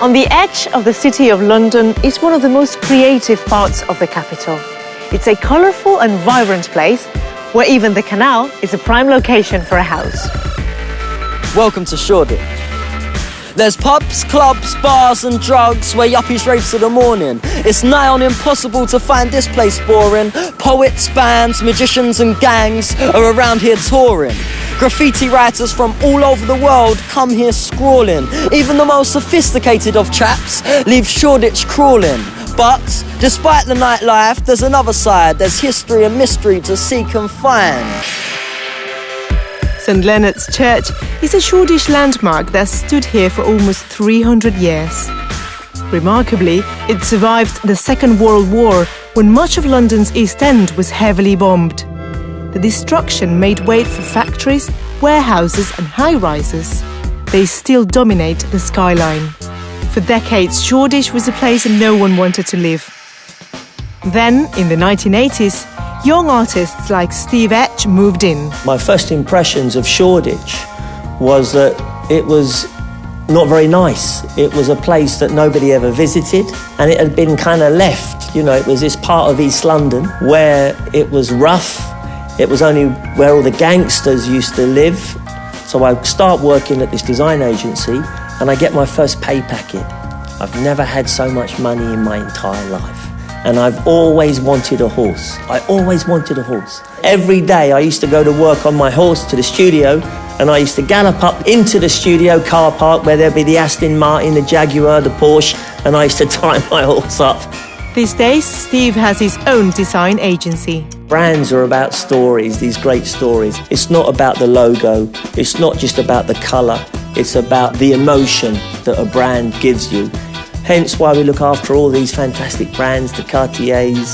On the edge of the City of London is one of the most creative parts of the capital. It's a colourful and vibrant place where even the canal is a prime location for a house. Welcome to Shoreditch. There's pubs, clubs, bars and drugs where yuppies rave till the morning. It's nigh on impossible to find this place boring. Poets, bands, magicians and gangs are around here touring. Graffiti writers from all over the world come here scrawling. Even the most sophisticated of chaps leave Shoreditch crawling. But despite the nightlife, there's another side. There's history and mystery to seek and find. St Leonard's Church is a Shoreditch landmark that stood here for almost 300 years. Remarkably, it survived the Second World War when much of London's East End was heavily bombed. The destruction made way for factories, warehouses and high-rises. They still dominate the skyline. For decades, Shoreditch was a place no one wanted to live. Then, in the 1980s, young artists like Steve Etch moved in. My first impressions of Shoreditch was that it was not very nice. It was a place that nobody ever visited, and it had been kind of left. You know, it was this part of East London where it was rough. It was only where all the gangsters used to live. So I start working at this design agency and I get my first pay packet. I've never had so much money in my entire life. And I've always wanted a horse. I always wanted a horse. Every day I used to go to work on my horse to the studio, and I used to gallop up into the studio car park where there'd be the Aston Martin, the Jaguar, the Porsche, and I used to tie my horse up. These days, Steve has his own design agency. Brands are about stories, these great stories. It's not about the logo. It's not just about the colour. It's about the emotion that a brand gives you. Hence why we look after all these fantastic brands, the Cartiers,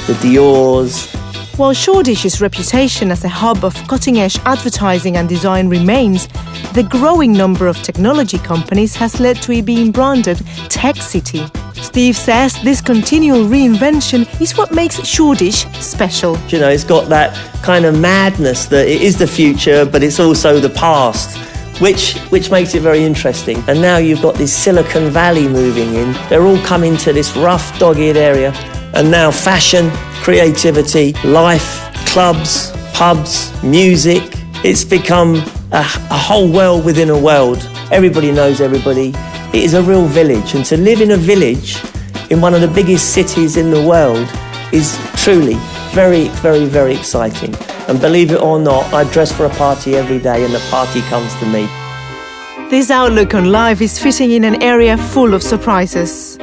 the Diors. While Shoreditch's reputation as a hub of cutting-edge advertising and design remains, the growing number of technology companies has led to it being branded Tech City. Steve says this continual reinvention is what makes Shoreditch special. You know, it's got that kind of madness that it is the future, but it's also the past. Which makes it very interesting. And now you've got this Silicon Valley moving in. They're all coming to this rough, dog-eared area. And now fashion, creativity, life, clubs, pubs, music. It's become a whole world within a world. Everybody knows everybody. It is a real village. And to live in a village in one of the biggest cities in the world is truly very, very, very exciting. And believe it or not, I dress for a party every day and the party comes to me. This outlook on life is fitting in an area full of surprises.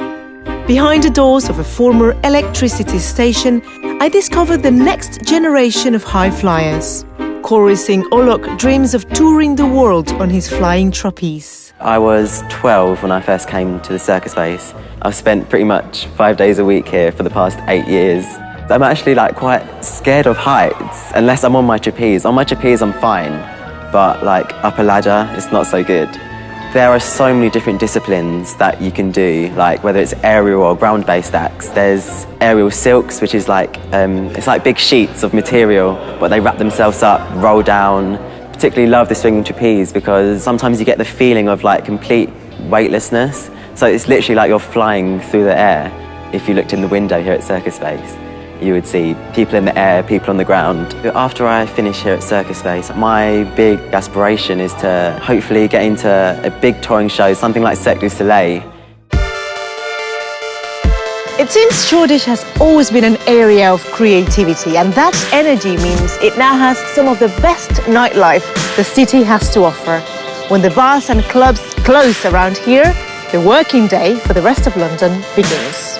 Behind the doors of a former electricity station, I discovered the next generation of high flyers. Chorusing Olok dreams of touring the world on his flying trapeze. I was 12 when I first came to the circus base. I've spent pretty much 5 days a week here for the past 8 years. I'm actually quite scared of heights unless I'm on my trapeze. On my trapeze I'm fine, but up a ladder it's not so good. There are so many different disciplines that you can do, whether it's aerial or ground-based acts. There's aerial silks, which is it's like big sheets of material, but they wrap themselves up, roll down. Particularly love the swinging trapeze because sometimes you get the feeling of complete weightlessness. So it's literally like you're flying through the air. If you looked in the window here at Circus Space, you would see people in the air, people on the ground. After I finish here at Circus Space, my big aspiration is to hopefully get into a big touring show, something like Cirque du Soleil. It seems Shoreditch has always been an area of creativity, and that energy means it now has some of the best nightlife the city has to offer. When the bars and clubs close around here, the working day for the rest of London begins.